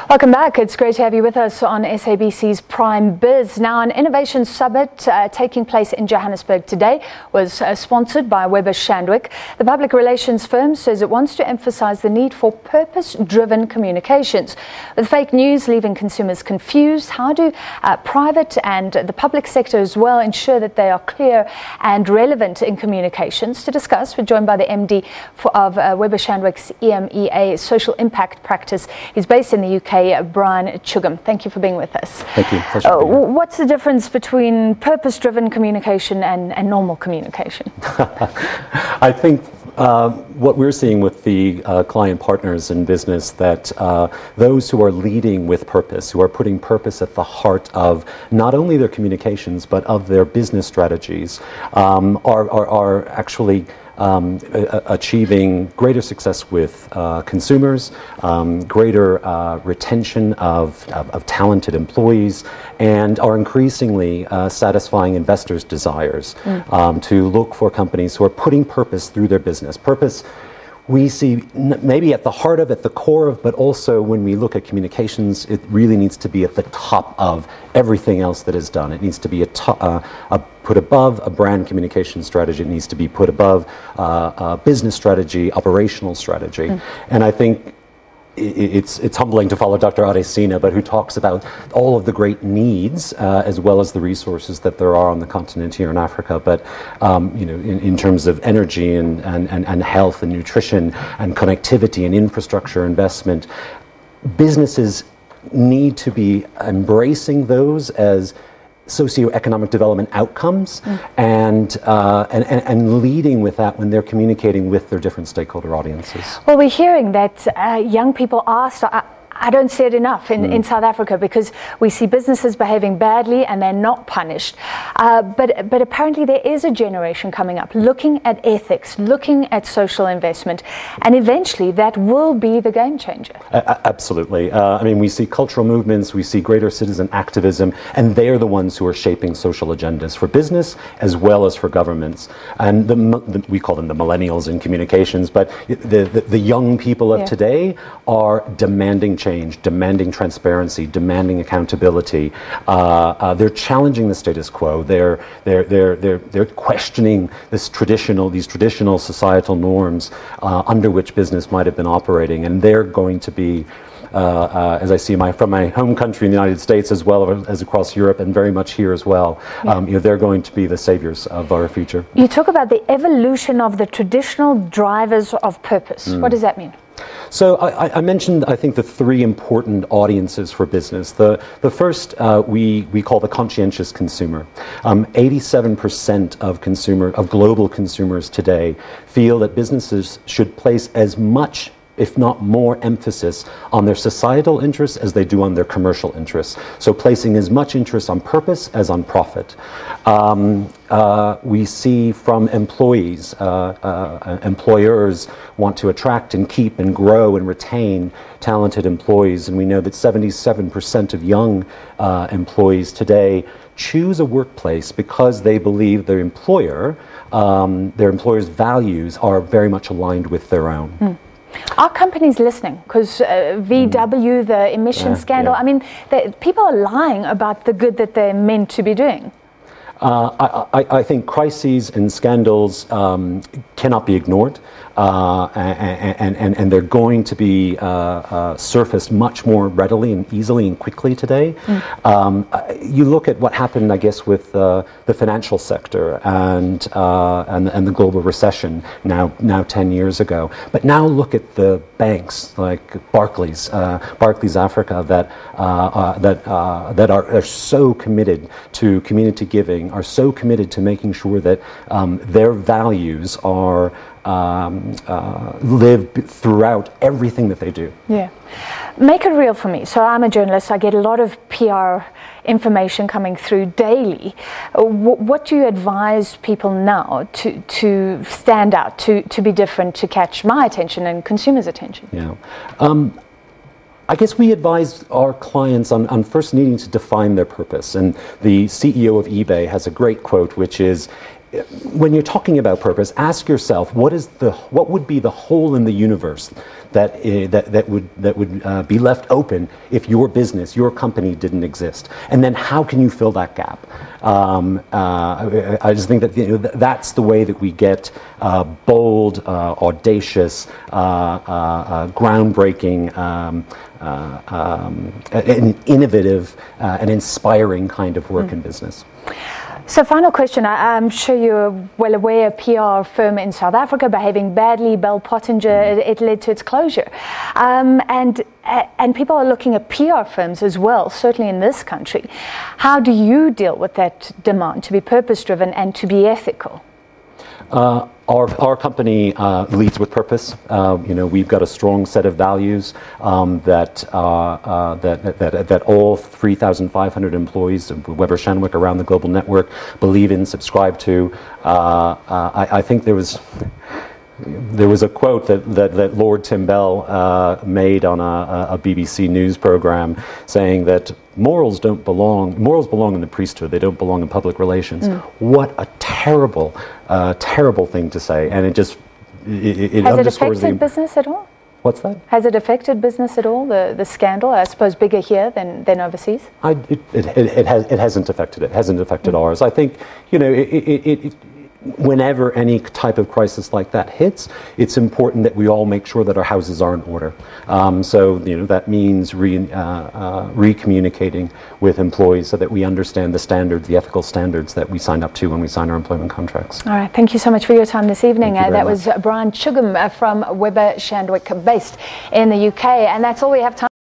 Welcome back. It's great to have you with us on SABC's Prime Biz. Now, an innovation summit taking place in Johannesburg today was sponsored by Weber Shandwick. The public relations firm says it wants to emphasise the need for purpose-driven communications. With fake news leaving consumers confused, how do private and the public sector as well ensure that they are clear and relevant in communications? To discuss, we're joined by the MD of Weber Shandwick's EMEA social impact practice. He's based in the UK. Brian Tjugum, thank you for being with us. Thank you. Pleasure to be here. What's the difference between purpose-driven communication and normal communication? I think what we're seeing with the client partners in business, that those who are leading with purpose, who are putting purpose at the heart of not only their communications but of their business strategies, are actually achieving greater success with consumers, greater retention of talented employees, and are increasingly satisfying investors' desires to look for companies who are putting purpose through their business. Purpose we see maybe at the heart of, at the core of, but also when we look at communications, it really needs to be at the top of everything else that is done. It needs to be put above a brand communication strategy. It needs to be put above a business strategy, operational strategy. And I think it's humbling to follow Dr. Adesina, but who talks about all of the great needs as well as the resources that there are on the continent here in Africa. But you know, in terms of energy and health and nutrition and connectivity and infrastructure investment, businesses need to be embracing those as socioeconomic development outcomes and leading with that when they're communicating with their different stakeholder audiences. Well, we're hearing that young people are I don't see it enough in South Africa, because we see businesses behaving badly and they're not punished. But apparently there is a generation coming up looking at ethics, looking at social investment, and eventually that will be the game changer. Absolutely. I mean, we see cultural movements, we see greater citizen activism, and they're the ones who are shaping social agendas for business as well as for governments. And we call them the millennials in communications, but the young people of today are demanding change, demanding transparency, demanding accountability. They're challenging the status quo. They're questioning these traditional societal norms under which business might have been operating, and they're going to be, as I see from my home country in the United States as well as across Europe and very much here as well, you know, they're going to be the saviors of our future. You talk about the evolution of the traditional drivers of purpose. What does that mean? So I mentioned, I think, the three important audiences for business. The first we call the conscientious consumer. 87% of global consumers today feel that businesses should place as much, if not more, emphasis on their societal interests as they do on their commercial interests. So placing as much interest on purpose as on profit. We see from employees, employers want to attract and keep and grow and retain talented employees, and we know that 77% of young employees today choose a workplace because they believe their employer's values are very much aligned with their own. Are companies listening? Because VW, the emission scandal, I mean, people are lying about the good that they're meant to be doing. I think crises and scandals cannot be ignored, and they're going to be surfaced much more readily and easily and quickly today. You look at what happened, I guess, with the financial sector and the global recession now 10 years ago. But now look at the banks like Barclays Africa that are so committed to community giving, are so committed to making sure that their values are lived throughout everything that they do. Yeah. Make it real for me. So I'm a journalist. I get a lot of PR information coming through daily. What do you advise people now to stand out, to be different, to catch my attention and consumers' attention? Yeah. I guess we advise our clients on first needing to define their purpose. And the CEO of eBay has a great quote, which is, when you're talking about purpose, ask yourself what would be the hole in the universe that would be left open if your business, your company didn't exist, and then how can you fill that gap? I just think that that's the way that we get bold, audacious, groundbreaking, an innovative, and inspiring kind of work in business. So final question, I'm sure you're well aware, a PR firm in South Africa behaving badly, Bell Pottinger, it led to its closure. And people are looking at PR firms as well, certainly in this country. How do you deal with that demand to be purpose-driven and to be ethical? Our company leads with purpose. We've got a strong set of values that all 3,500 employees of Weber Shandwick around the global network believe in, subscribe to. I think there was a quote that Lord Tim Bell made on a BBC news program saying that morals belong in the priesthood, they don't belong in public relations. What a terrible thing to say, and it just Has it affected business at all? What's that? Has it affected business at all, the scandal? I suppose bigger here than overseas? It hasn't affected it. It hasn't affected ours. I think, whenever any type of crisis like that hits, it's important that we all make sure that our houses are in order. So that means re-communicating with employees so that we understand the standards, the ethical standards that we sign up to when we sign our employment contracts. All right, thank you so much for your time this evening. That was Tjugum from Weber Shandwick, based in the UK, and that's all we have time